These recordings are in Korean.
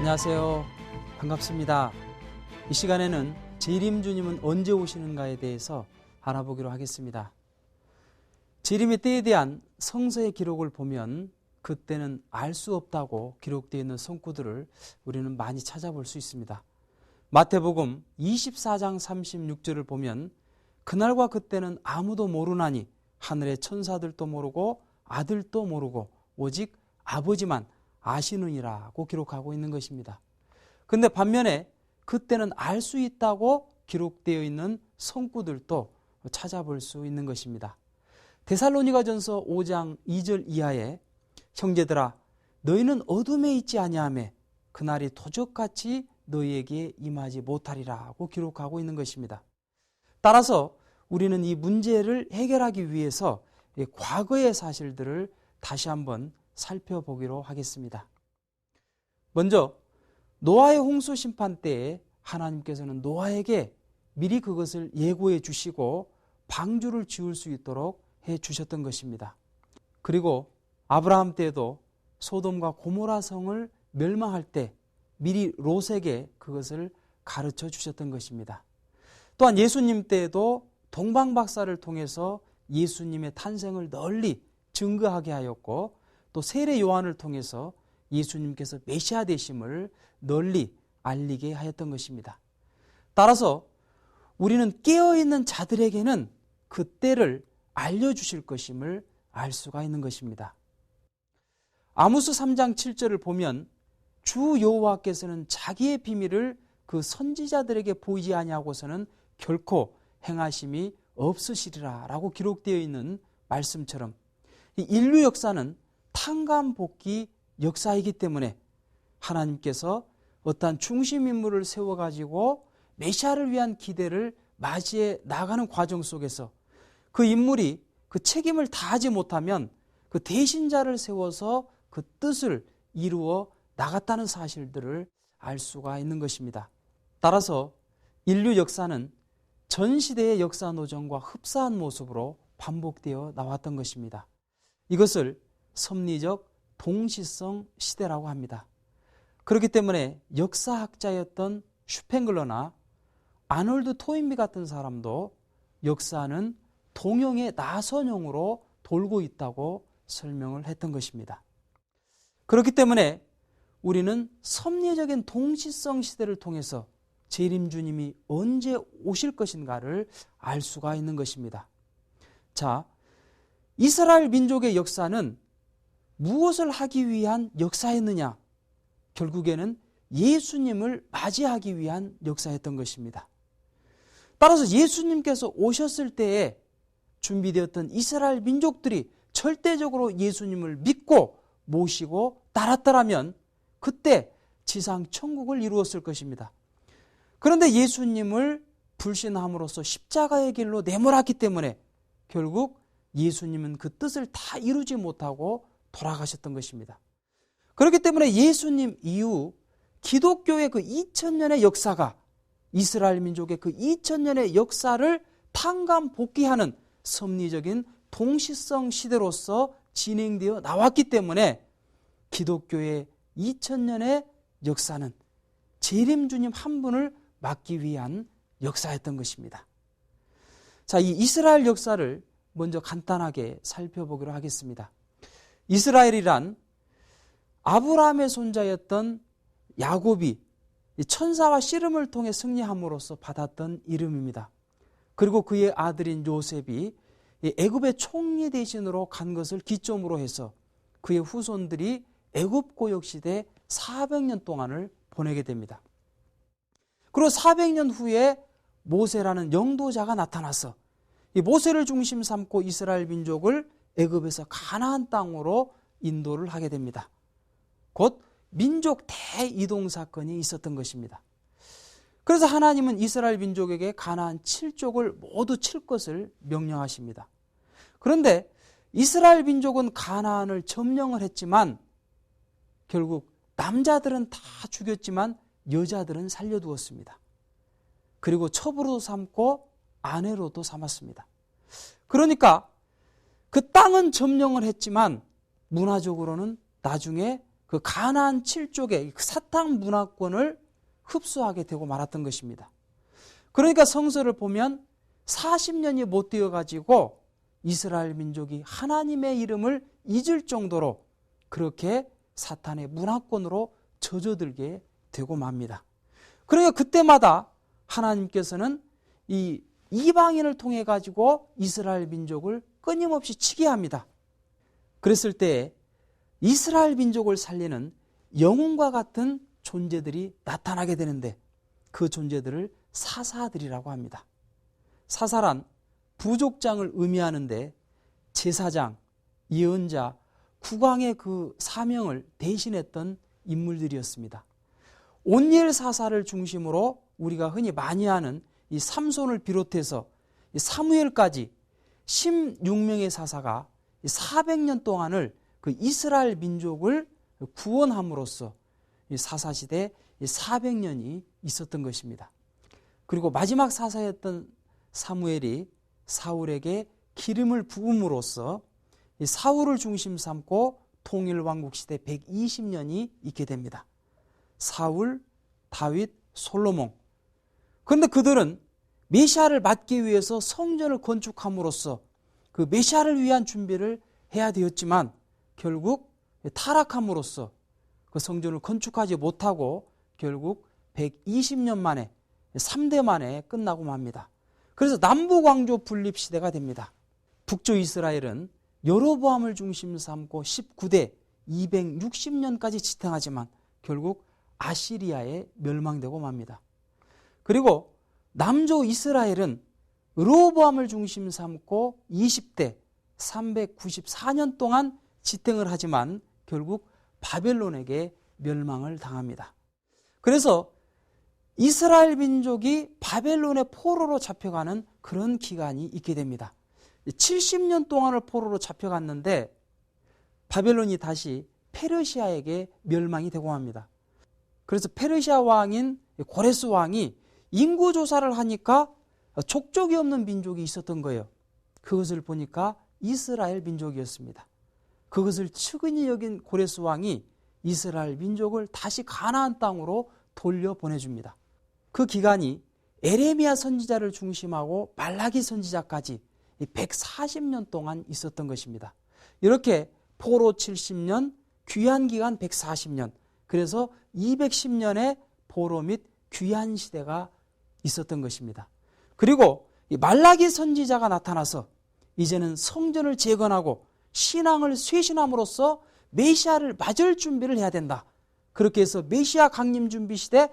안녕하세요. 반갑습니다. 이 시간에는 재림 주님은 언제 오시는가에 대해서 알아보기로 하겠습니다. 재림의 때에 대한 성서의 기록을 보면 그때는 알 수 없다고 기록되어 있는 성구들을 우리는 많이 찾아볼 수 있습니다. 마태복음 24장 36절을 보면 그날과 그때는 아무도 모르나니 하늘의 천사들도 모르고 아들도 모르고 오직 아버지만 아시느니라고 기록하고 있는 것입니다. 그런데 반면에 그때는 알 수 있다고 기록되어 있는 성구들도 찾아볼 수 있는 것입니다. 데살로니가전서 5장 2절 이하에 형제들아 너희는 어둠에 있지 아니하매 그날이 도적같이 너희에게 임하지 못하리라고 기록하고 있는 것입니다. 따라서 우리는 이 문제를 해결하기 위해서 과거의 사실들을 다시 한번 살펴보기로 하겠습니다. 먼저 노아의 홍수 심판 때에 하나님께서는 노아에게 미리 그것을 예고해 주시고 방주를 지을 수 있도록 해 주셨던 것입니다. 그리고 아브라함 때에도 소돔과 고모라 성을 멸망할 때 미리 롯에게 그것을 가르쳐 주셨던 것입니다. 또한 예수님 때에도 동방박사를 통해서 예수님의 탄생을 널리 증거하게 하였고 또 세례 요한을 통해서 예수님께서 메시아 되심을 널리 알리게 하였던 것입니다. 따라서 우리는 깨어있는 자들에게는 그 때를 알려주실 것임을 알 수가 있는 것입니다. 아모스 3장 7절을 보면 주 여호와께서는 자기의 비밀을 그 선지자들에게 보이지 아니하고서는 결코 행하심이 없으시리라 라고 기록되어 있는 말씀처럼 이 인류 역사는 탕감복귀 역사이기 때문에 하나님께서 어떠한 중심인물을 세워가지고 메시아를 위한 기대를 맞이해 나가는 과정 속에서 그 인물이 그 책임을 다하지 못하면 그 대신자를 세워서 그 뜻을 이루어 나갔다는 사실들을 알 수가 있는 것입니다. 따라서 인류 역사는 전 시대의 역사 노정과 흡사한 모습으로 반복되어 나왔던 것입니다. 이것을 섭리적 동시성 시대라고 합니다. 그렇기 때문에 역사학자였던 슈팽글러나 아놀드 토인비 같은 사람도 역사는 동형의 나선형으로 돌고 있다고 설명을 했던 것입니다. 그렇기 때문에 우리는 섭리적인 동시성 시대를 통해서 재림 주님이 언제 오실 것인가를 알 수가 있는 것입니다. 자, 이스라엘 민족의 역사는 무엇을 하기 위한 역사였느냐? 결국에는 예수님을 맞이하기 위한 역사였던 것입니다. 따라서 예수님께서 오셨을 때에 준비되었던 이스라엘 민족들이 절대적으로 예수님을 믿고 모시고 따랐더라면 그때 지상 천국을 이루었을 것입니다. 그런데 예수님을 불신함으로써 십자가의 길로 내몰았기 때문에 결국 예수님은 그 뜻을 다 이루지 못하고 돌아가셨던 것입니다. 그렇기 때문에 예수님 이후 기독교의 그 2000년의 역사가 이스라엘 민족의 그 2000년의 역사를 탕감 복귀하는 섭리적인 동시성 시대로서 진행되어 나왔기 때문에 기독교의 2000년의 역사는 재림 주님 한 분을 맞기 위한 역사였던 것입니다. 자, 이 이스라엘 역사를 먼저 간단하게 살펴보기로 하겠습니다. 이스라엘이란 아브라함의 손자였던 야곱이 천사와 씨름을 통해 승리함으로써 받았던 이름입니다. 그리고 그의 아들인 요셉이 애굽의 총리 대신으로 간 것을 기점으로 해서 그의 후손들이 애굽 고역 시대 400년 동안을 보내게 됩니다. 그리고 400년 후에 모세라는 영도자가 나타나서 이 모세를 중심 삼고 이스라엘 민족을 애굽에서 가나안 땅으로 인도를 하게 됩니다. 곧 민족 대이동 사건이 있었던 것입니다. 그래서 하나님은 이스라엘 민족에게 가나안 7족을 모두 칠 것을 명령하십니다. 그런데 이스라엘 민족은 가나안을 점령을 했지만 결국 남자들은 다 죽였지만 여자들은 살려두었습니다. 그리고 첩으로도 삼고 아내로도 삼았습니다. 그러니까 그 땅은 점령을 했지만 문화적으로는 나중에 그 가나안 7족의 사탕 문화권을 흡수하게 되고 말았던 것입니다. 그러니까 성서를 보면 40년이 못 되어가지고 이스라엘 민족이 하나님의 이름을 잊을 정도로 그렇게 사탄의 문화권으로 젖어들게 되고 맙니다. 그러니까 그때마다 하나님께서는 이 이방인을 통해 가지고 이스라엘 민족을 끊임없이 치게 합니다. 그랬을 때 이스라엘 민족을 살리는 영웅과 같은 존재들이 나타나게 되는데 그 존재들을 사사들이라고 합니다. 사사란 부족장을 의미하는데 제사장, 예언자, 국왕의 그 사명을 대신했던 인물들이었습니다. 온니엘 사사를 중심으로 우리가 흔히 많이 아는 이 삼손을 비롯해서 이 사무엘까지 16명의 사사가 400년 동안을 그 이스라엘 민족을 구원함으로써 이 사사시대 400년이 있었던 것입니다. 그리고 마지막 사사였던 사무엘이 사울에게 기름을 부음으로써 이 사울을 중심 삼고 통일왕국 시대 120년이 있게 됩니다. 사울, 다윗, 솔로몬. 그런데 그들은 메시아를 맞기 위해서 성전을 건축함으로써 그 메시아를 위한 준비를 해야 되었지만 결국 타락함으로써 그 성전을 건축하지 못하고 결국 120년 만에 3대 만에 끝나고 맙니다. 그래서 남북왕조 분립 시대가 됩니다. 북조 이스라엘은 여로보암을 중심 삼고 19대 260년까지 지탱하지만 결국 아시리아에 멸망되고 맙니다. 그리고 남조 이스라엘은 르호보암을 중심 삼고 20대 394년 동안 지탱을 하지만 결국 바벨론에게 멸망을 당합니다. 그래서 이스라엘 민족이 바벨론의 포로로 잡혀가는 그런 기간이 있게 됩니다. 70년 동안을 포로로 잡혀갔는데 바벨론이 다시 페르시아에게 멸망이 되고 합니다. 그래서 페르시아 왕인 고레스 왕이 인구조사를 하니까 족족이 없는 민족이 있었던 거예요. 그것을 보니까 이스라엘 민족이었습니다. 그것을 측은히 여긴 고레스 왕이 이스라엘 민족을 다시 가나안 땅으로 돌려보내줍니다. 그 기간이 에레미야 선지자를 중심하고 말라기 선지자까지 140년 동안 있었던 것입니다. 이렇게 포로 70년, 귀환 기간 140년, 그래서 210년의 포로 및 귀환 시대가 있었던 것입니다. 그리고 이 말라기 선지자가 나타나서 이제는 성전을 재건하고 신앙을 쇄신함으로써 메시아를 맞을 준비를 해야 된다. 그렇게 해서 메시아 강림 준비 시대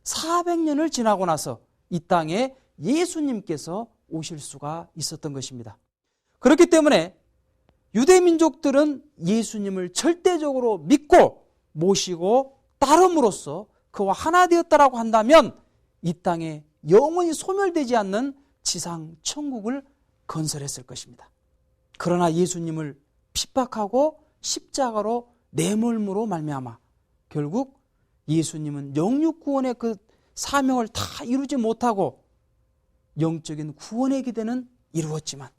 400년을 지나고 나서 이 땅에 예수님께서 오실 수가 있었던 것입니다. 그렇기 때문에 유대민족들은 예수님을 절대적으로 믿고 모시고 따름으로써 그와 하나 되었다라고 한다면 이 땅에 영원히 소멸되지 않는 지상 천국을 건설했을 것입니다. 그러나 예수님을 핍박하고 십자가로 내몰므로 말미암아 결국 예수님은 영육 구원의 그 사명을 다 이루지 못하고 영적인 구원의 기대는 이루었지만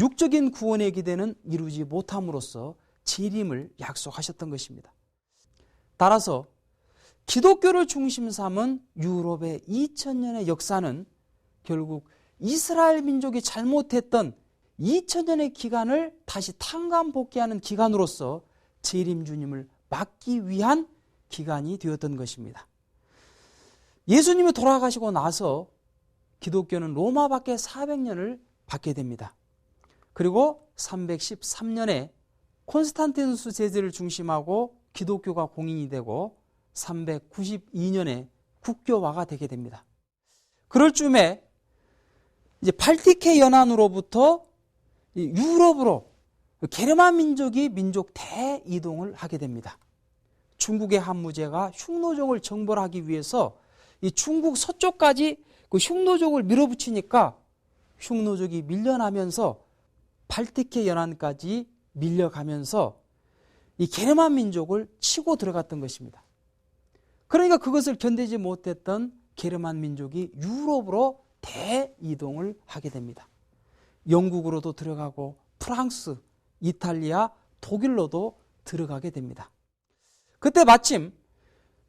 육적인 구원의 기대는 이루지 못함으로써 재림을 약속하셨던 것입니다. 따라서 기독교를 중심 삼은 유럽의 2000년의 역사는 결국 이스라엘 민족이 잘못했던 2000년의 기간을 다시 탕감복귀하는 기간으로서 재림 주님을 막기 위한 기간이 되었던 것입니다. 예수님이 돌아가시고 나서 기독교는 로마 밖에 400년을 받게 됩니다. 그리고 313년에 콘스탄티누스 제제를 중심하고 기독교가 공인이 되고 392년에 국교화가 되게 됩니다. 그럴 즈음에 이제 발티케 연안으로부터 유럽으로 게르만 민족이 민족 대이동을 하게 됩니다. 중국의 한무제가 흉노족을 정벌하기 위해서 이 중국 서쪽까지 그 흉노족을 밀어붙이니까 흉노족이 밀려나면서 발티케 연안까지 밀려가면서 이 게르만 민족을 치고 들어갔던 것입니다. 그러니까 그것을 견디지 못했던 게르만 민족이 유럽으로 대이동을 하게 됩니다. 영국으로도 들어가고 프랑스, 이탈리아, 독일로도 들어가게 됩니다. 그때 마침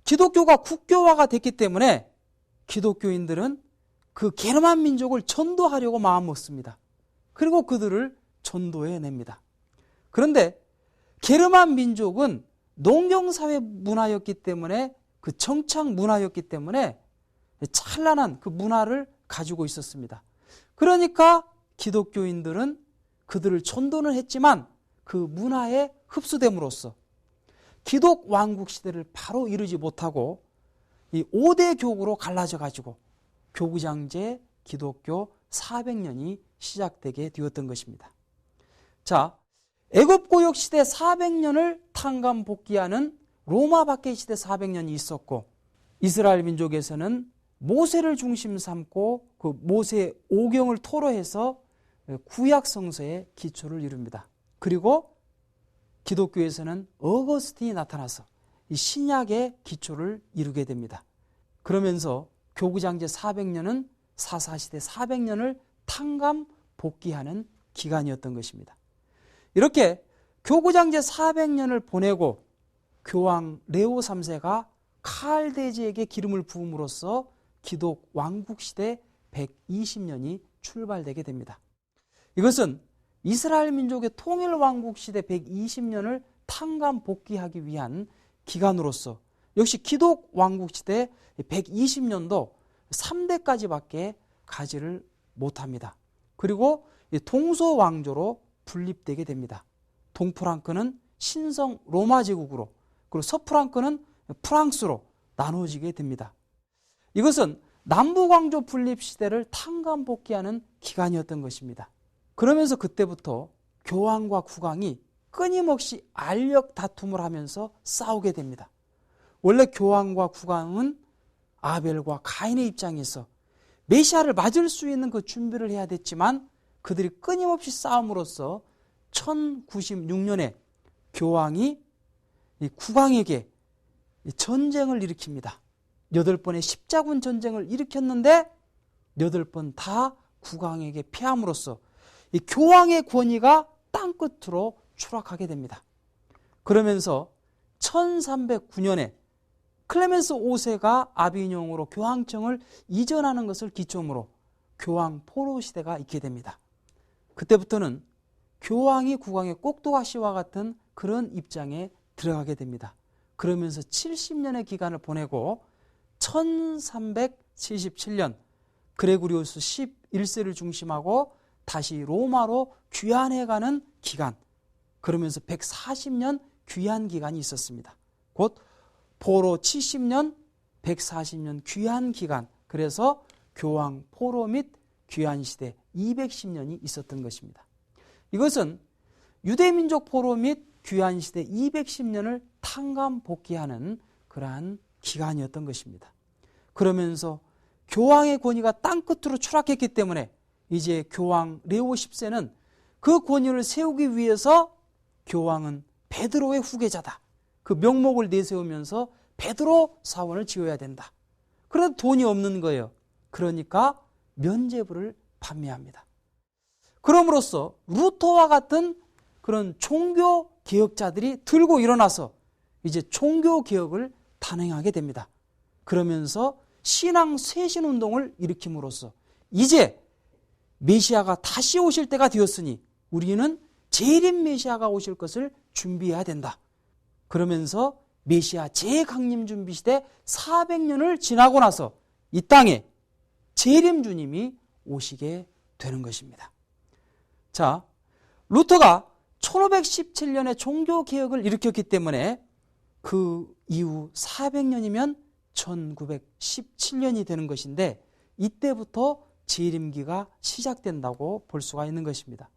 기독교가 국교화가 됐기 때문에 기독교인들은 그 게르만 민족을 전도하려고 마음먹습니다. 그리고 그들을 전도해냅니다. 그런데 게르만 민족은 농경사회 문화였기 때문에, 그 정착 문화였기 때문에 찬란한 그 문화를 가지고 있었습니다. 그러니까 기독교인들은 그들을 전도는 했지만 그 문화에 흡수됨으로써 기독 왕국 시대를 바로 이루지 못하고 이 5대 교구로 갈라져 가지고 교구장제 기독교 400년이 시작되게 되었던 것입니다. 자, 애굽 고역 시대 400년을 탕감 복귀하는 로마 박해 시대 400년이 있었고, 이스라엘 민족에서는 모세를 중심 삼고 그 모세 오경을 토로해서 구약 성서의 기초를 이룹니다. 그리고 기독교에서는 어거스틴이 나타나서 이 신약의 기초를 이루게 됩니다. 그러면서 교구장제 400년은 사사시대 400년을 탕감 복귀하는 기간이었던 것입니다. 이렇게 교구장제 400년을 보내고 교황 레오 3세가 칼대지에게 기름을 부음으로써 기독 왕국시대 120년이 출발되게 됩니다. 이것은 이스라엘 민족의 통일왕국시대 120년을 탕감 복귀하기 위한 기간으로서 역시 기독 왕국시대 120년도 3대까지밖에 가지를 못합니다. 그리고 동서왕조로 분립되게 됩니다. 동프랑크는 신성 로마 제국으로, 그리고 서프랑크는 프랑스로 나눠지게 됩니다. 이것은 남북왕조 분립 시대를 탕감 복귀하는 기간이었던 것입니다. 그러면서 그때부터 교황과 국왕이 끊임없이 알력 다툼을 하면서 싸우게 됩니다. 원래 교황과 국왕은 아벨과 가인의 입장에서 메시아를 맞을 수 있는 그 준비를 해야 됐지만 그들이 끊임없이 싸움으로써 1096년에 교황이 이 국왕에게 전쟁을 일으킵니다. 8번의 십자군 전쟁을 일으켰는데 8번 다 국왕에게 패함으로써 이 교황의 권위가 땅끝으로 추락하게 됩니다. 그러면서 1309년에 클레멘스 5세가 아비뇽으로 교황청을 이전하는 것을 기점으로 교황 포로 시대가 있게 됩니다. 그때부터는 교황이 국왕의 꼭두가시와 같은 그런 입장에 들어가게 됩니다. 그러면서 70년의 기간을 보내고 1377년 그레고리우스 11세를 중심하고 다시 로마로 귀환해가는 기간, 그러면서 140년 귀환 기간이 있었습니다. 곧 포로 70년, 140년 귀환 기간, 그래서 교황 포로 및 귀환 시대 210년이 있었던 것입니다. 이것은 유대민족 포로 및 귀환 시대 210년을 탕감 복귀하는 그러한 기간이었던 것입니다. 그러면서 교황의 권위가 땅끝으로 추락했기 때문에 이제 교황 레오 10세는 그 권위를 세우기 위해서 교황은 베드로의 후계자다, 그 명목을 내세우면서 베드로 사원을 지어야 된다. 그런데 돈이 없는 거예요. 그러니까 면죄부를 판매합니다. 그럼으로써 루터와 같은 그런 종교 개혁자들이 들고 일어나서 이제 종교 개혁을 단행하게 됩니다. 그러면서 신앙 쇄신 운동을 일으킴으로써 이제 메시아가 다시 오실 때가 되었으니 우리는 재림 메시아가 오실 것을 준비해야 된다. 그러면서 메시아 재강림 준비 시대 400년을 지나고 나서 이 땅에 재림 주님이 오시게 되는 것입니다. 자, 루터가 1517년에 종교개혁을 일으켰기 때문에 그 이후 400년이면 1917년이 되는 것인데 이때부터 재림기가 시작된다고 볼 수가 있는 것입니다.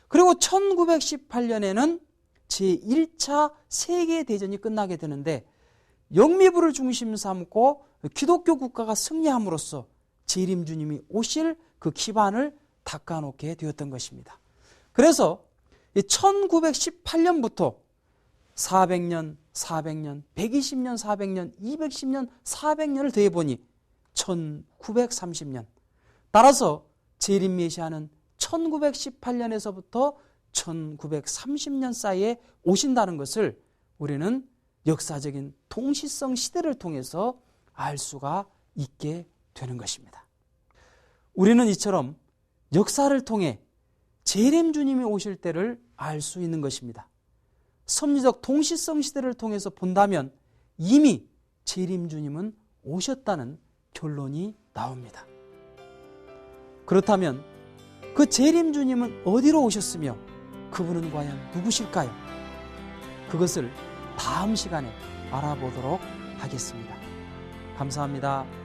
그리고 1918년에는 제1차 세계대전이 끝나게 되는데 영미부를 중심 삼고 기독교 국가가 승리함으로써 재림 주님이 오실 그 기반을 닦아놓게 되었던 것입니다. 그래서 1918년부터 400년, 400년, 120년, 400년, 210년, 400년을 더해보니 1930년. 따라서 재림 메시아는 1918년에서부터 1930년 사이에 오신다는 것을 우리는 역사적인 통시성 시대를 통해서 알 수가 있게 되는 것입니다. 우리는 이처럼 역사를 통해 재림 주님이 오실 때를 알 수 있는 것입니다. 섭리적 통시성 시대를 통해서 본다면 이미 재림 주님은 오셨다는 결론이 나옵니다. 그렇다면 그 재림 주님은 어디로 오셨으며 그분은 과연 누구실까요? 그것을 다음 시간에 알아보도록 하겠습니다. 감사합니다.